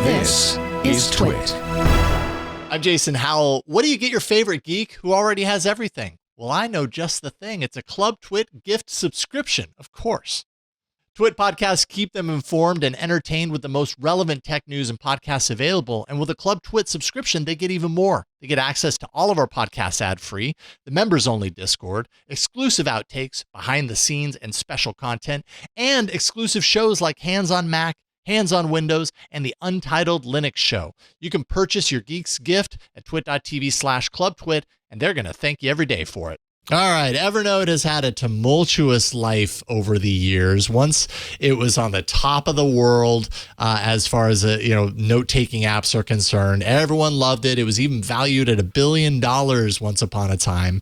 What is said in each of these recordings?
This is TWiT. I'm Jason Howell. What do you get your favorite geek who already has everything? Well, I know just the thing. It's a Club TWiT gift subscription, of course. TWiT podcasts keep them informed and entertained with the most relevant tech news and podcasts available. And with a Club TWiT subscription, they get even more. They get access to all of our podcasts ad-free, the members-only Discord, exclusive outtakes, behind the scenes and special content, and exclusive shows like Hands on Mac, Hands on Windows, and the Untitled Linux Show. You can purchase your geek's gift at twit.tv/clubtwit, and they're going to thank you every day for it. All right, Evernote has had a tumultuous life over the years. Once it was on the top of the world as far as note-taking apps are concerned. Everyone loved it. It was even valued at $1 billion once upon a time.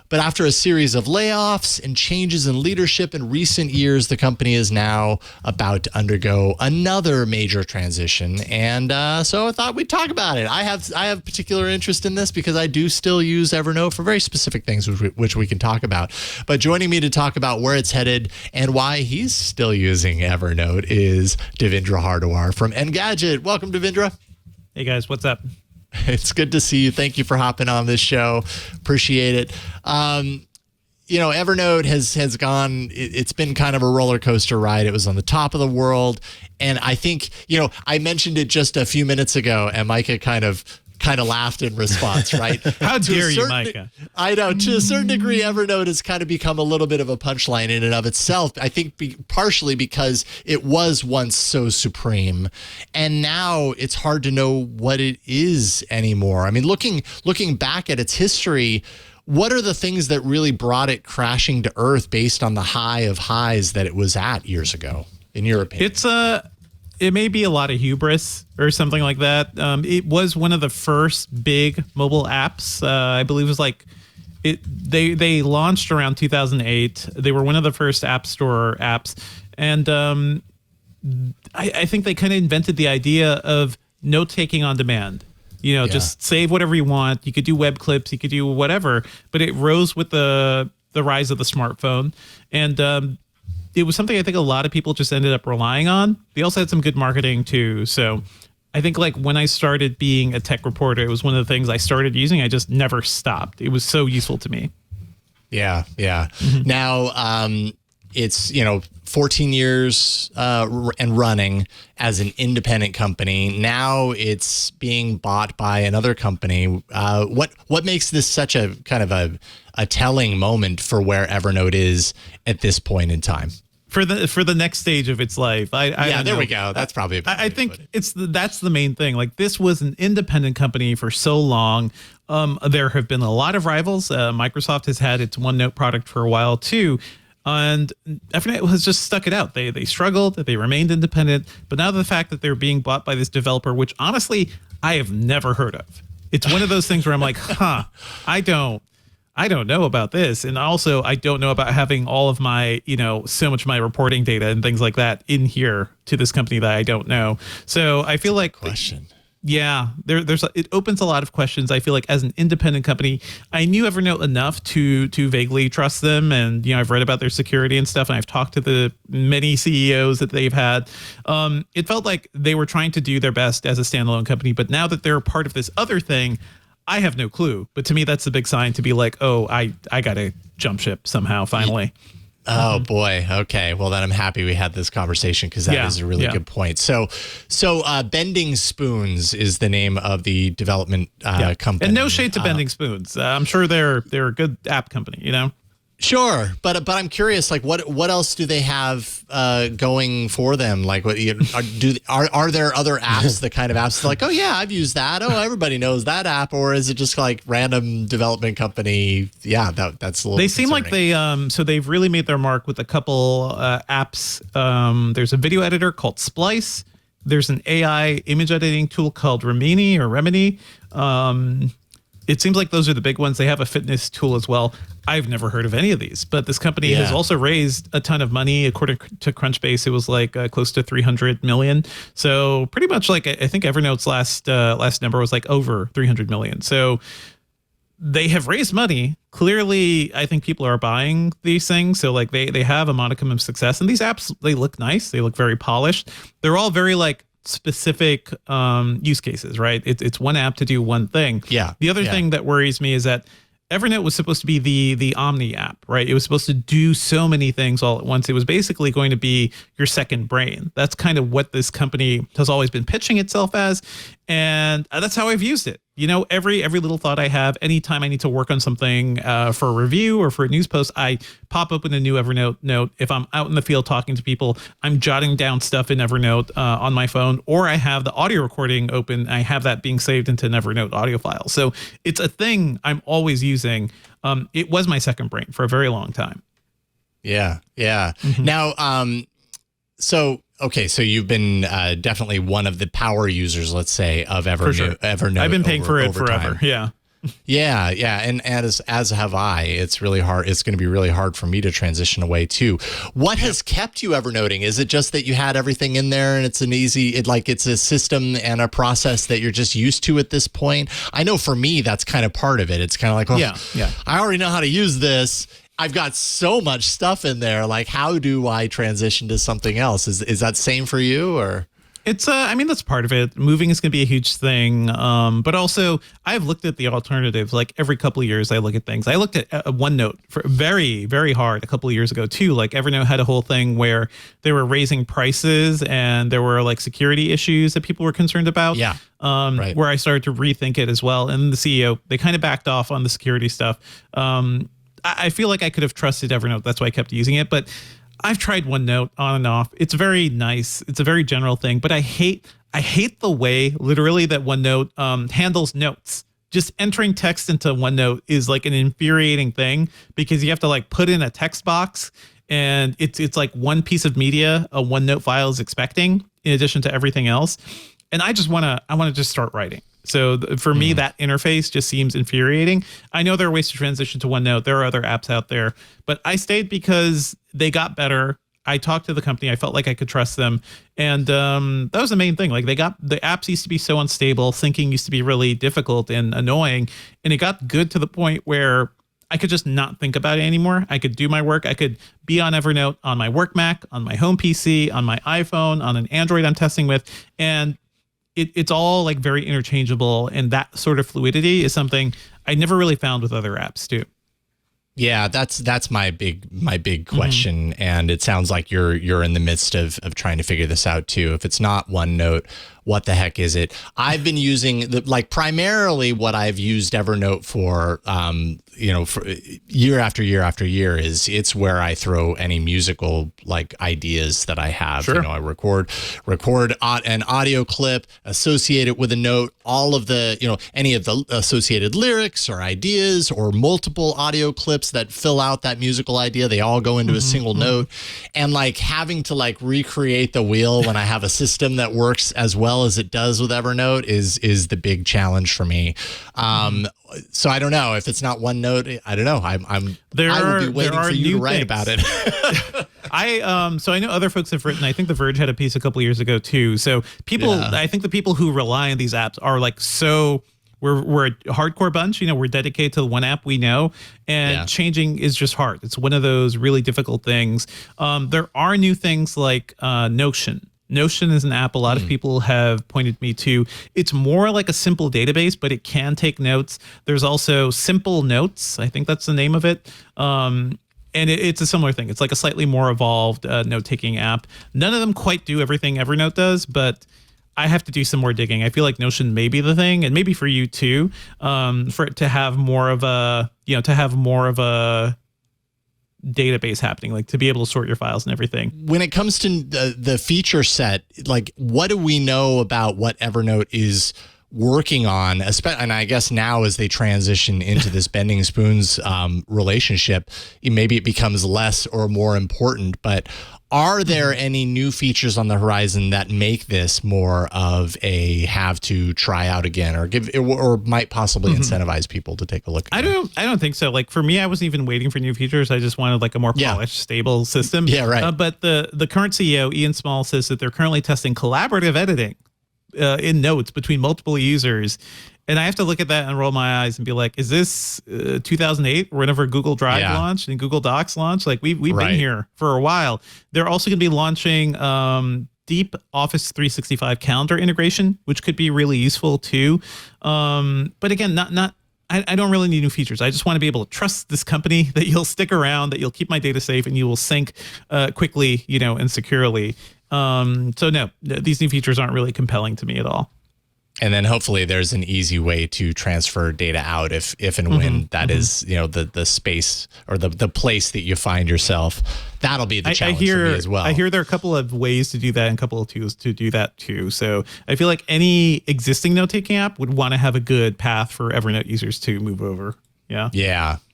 But after a series of layoffs and changes in leadership in recent years, the company is now about to undergo another major transition. And so I thought we'd talk about it. I have particular interest in this because I do still use Evernote for very specific things, which we can talk about. But joining me to talk about where it's headed and why he's still using Evernote is Devindra Hardawar from Engadget. Welcome, Devindra. Hey, guys. What's up? It's good to see you. Thank you for hopping on this show. Appreciate it. Evernote has gone, it's been kind of a roller coaster ride. It was on the top of the world. And I think, I mentioned it just a few minutes ago and Micah kind of laughed in response, right? How dare you, Micah? I know. To a certain degree, Evernote has kind of become a little bit of a punchline in and of itself. I think partially because it was once so supreme, and now it's hard to know what it is anymore. I mean, looking back at its history, what are the things that really brought it crashing to earth based on the high of highs that it was at years ago, in your opinion? It may be a lot of hubris or something like that. It was one of the first big mobile apps. I believe it was they launched around 2008. They were one of the first App Store apps. And I think they kind of invented the idea of note-taking on demand. Just save whatever you want. You could do web clips. You could do whatever. But it rose with the rise of the smartphone. And it was something I think a lot of people just ended up relying on. They also had some good marketing too. So I think when I started being a tech reporter, it was one of the things I started using. I just never stopped. It was so useful to me. Yeah. Mm-hmm. Now, it's, 14 years and running as an independent company. Now it's being bought by another company. What makes this such a kind of a telling moment for where Evernote is at this point in time? For the next stage of its life. There we go. That's probably I think that's the main thing. This was an independent company for so long. There have been a lot of rivals. Microsoft has had its OneNote product for a while too. And Evernote has just stuck it out. They struggled, they remained independent, but now the fact that they're being bought by this developer, which honestly I have never heard of. It's one of those things where I'm like, I don't know about this. And also I don't know about having all of my, so much of my reporting data and things like that in here to this company that I don't know. So I feel like question. Yeah, it opens a lot of questions. I feel like as an independent company, I knew Evernote enough to vaguely trust them. And, I've read about their security and stuff, and I've talked to the many CEOs that they've had. It felt like they were trying to do their best as a standalone company. But now that they're part of this other thing, I have no clue. But to me, that's a big sign to be like, oh, I got to jump ship somehow, finally. Oh boy. Okay. Well, then I'm happy we had this conversation because that is a really good point. So Bending Spoons is the name of the development company. And no shade to Bending Spoons. I'm sure they're a good app company, Sure, but I'm curious, what else do they have going for them? Are there other apps, the kind of apps oh yeah, I've used that. Oh, everybody knows that app, or is it just random development company? Yeah, that's a little. They seem like they so they've really made their mark with a couple apps. There's a video editor called Splice. There's an AI image editing tool called Remini. It seems like those are the big ones. They have a fitness tool as well. I've never heard of any of these, but this company has also raised a ton of money. According to Crunchbase, it was close to 300 million. So pretty much I think Evernote's last number was over 300 million. So they have raised money. Clearly, I think people are buying these things. So they have a modicum of success, and these apps, they look nice. They look very polished. They're all very specific use cases, right? It's one app to do one thing. Yeah. The other thing that worries me is that Evernote was supposed to be the Omni app, right? It was supposed to do so many things all at once. It was basically going to be your second brain. That's kind of what this company has always been pitching itself as. And that's how I've used it. You know, every little thought I have, anytime I need to work on something for a review or for a news post, I pop open a new Evernote note. If I'm out in the field talking to people, I'm jotting down stuff in Evernote on my phone, or I have the audio recording open. I have that being saved into an Evernote audio file. So it's a thing I'm always using. It was my second brain for a very long time. Yeah. Now, okay, so you've been definitely one of the power users, let's say, of Evernote. For sure. Evernote. I've been paying for it forever. Time. Yeah. Yeah, and as have I. It's really hard. It's going to be really hard for me to transition away too. What has kept you Evernoting? Is it just that you had everything in there and it's an easy, it's a system and a process that you're just used to at this point? I know for me, that's kind of part of it. It's kind of like, I already know how to use this. I've got so much stuff in there. Like, how do I transition to something else? Is that same for you, or? It's, that's part of it. Moving is going to be a huge thing. But also, I've looked at the alternatives. Like every couple of years, I look at things. I looked at OneNote for very, very hard a couple of years ago too. Like Evernote had a whole thing where they were raising prices and there were like security issues that people were concerned about. Yeah. Right. Where I started to rethink it as well. And the CEO, they kind of backed off on the security stuff. I feel like I could have trusted Evernote. That's why I kept using it. But I've tried OneNote on and off. It's very nice. It's a very general thing. But I hate the way, literally, that OneNote handles notes. Just entering text into OneNote is like an infuriating thing because you have to like put in a text box, and it's like one piece of media a OneNote file is expecting in addition to everything else. And I want to just start writing. So for me, that interface just seems infuriating. I know there are ways to transition to OneNote. There are other apps out there, but I stayed because they got better. I talked to the company. I felt like I could trust them. And that was the main thing. Like the apps used to be so unstable. Syncing used to be really difficult and annoying. And it got good to the point where I could just not think about it anymore. I could do my work. I could be on Evernote on my work Mac, on my home PC, on my iPhone, on an Android I'm testing with. And it's all like very interchangeable, and that sort of fluidity is something I never really found with other apps too. Yeah, that's my big question, and it sounds like you're in the midst of trying to figure this out too. If it's not OneNote, what the heck is it? I've been using primarily what I've used Evernote for, for year after year after year is it's where I throw any musical like ideas that I have. Sure. I record an audio clip, associate it with a note, all of the, any of the associated lyrics or ideas or multiple audio clips that fill out that musical idea. They all go into a single note, and like having to like recreate the wheel when I have a system that works as well as it does with Evernote is the big challenge for me. So I don't know if it's not OneNote. I don't know. I will be waiting for you to write about it. So I know other folks have written. I think The Verge had a piece a couple years ago too. So I think the people who rely on these apps are like we're a hardcore bunch. We're dedicated to the one app we know, and changing is just hard. It's one of those really difficult things. There are new things like Notion. Notion is an app a lot of people have pointed me to. It's more like a simple database, but it can take notes. There's also Simple Notes. I think that's the name of it. And it's a similar thing. It's like a slightly more evolved note-taking app. None of them quite do everything Evernote does, but I have to do some more digging. I feel like Notion may be the thing, and maybe for you too, for it to have more of a, database happening, like to be able to sort your files and everything. When it comes to the feature set, like what do we know about what Evernote is working on? And I guess now as they transition into this Bending Spoons relationship, maybe it becomes less or more important, but are there any new features on the horizon that make this more of a have to try out again, or might possibly incentivize people to take a look at it? I don't think so. Like for me, I wasn't even waiting for new features. I just wanted like a more polished, stable system. Yeah, right. But the current CEO, Ian Small, says that they're currently testing collaborative editing in Notes between multiple users. And I have to look at that and roll my eyes and be like, is this 2008 or whenever Google Drive launched and Google Docs launched? Like we've been here for a while. They're also going to be launching deep Office 365 calendar integration, which could be really useful too. But again, I don't really need new features. I just want to be able to trust this company that you'll stick around, that you'll keep my data safe, and you will sync quickly, and securely. So no, these new features aren't really compelling to me at all. And then hopefully there's an easy way to transfer data out if and when that is, the space or the place that you find yourself. That'll be the challenge for me as well. I hear there are a couple of ways to do that and a couple of tools to do that too. So I feel like any existing note-taking app would want to have a good path for Evernote users to move over. Yeah.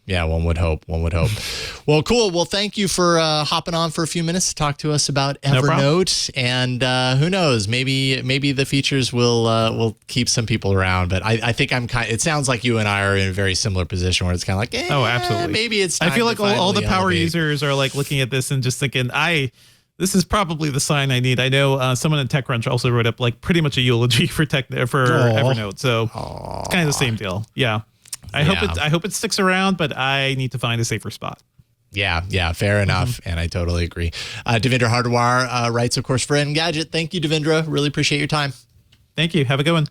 Yeah, one would hope. Well, cool. Well, thank you for hopping on for a few minutes to talk to us about Evernote. And who knows, maybe the features will keep some people around. But I think it sounds like you and I are in a very similar position where it's kind of like, oh, absolutely. Maybe it's time I feel like all the power elevate. users are like looking at this and just thinking, this is probably the sign I need. I know someone in TechCrunch also wrote up like pretty much a eulogy for Evernote. So it's kind of the same deal. Yeah. I hope it sticks around, but I need to find a safer spot. Yeah, fair enough. And I totally agree. Devindra Hardawar writes, of course, for Engadget. Thank you, Devindra. Really appreciate your time. Thank you. Have a good one.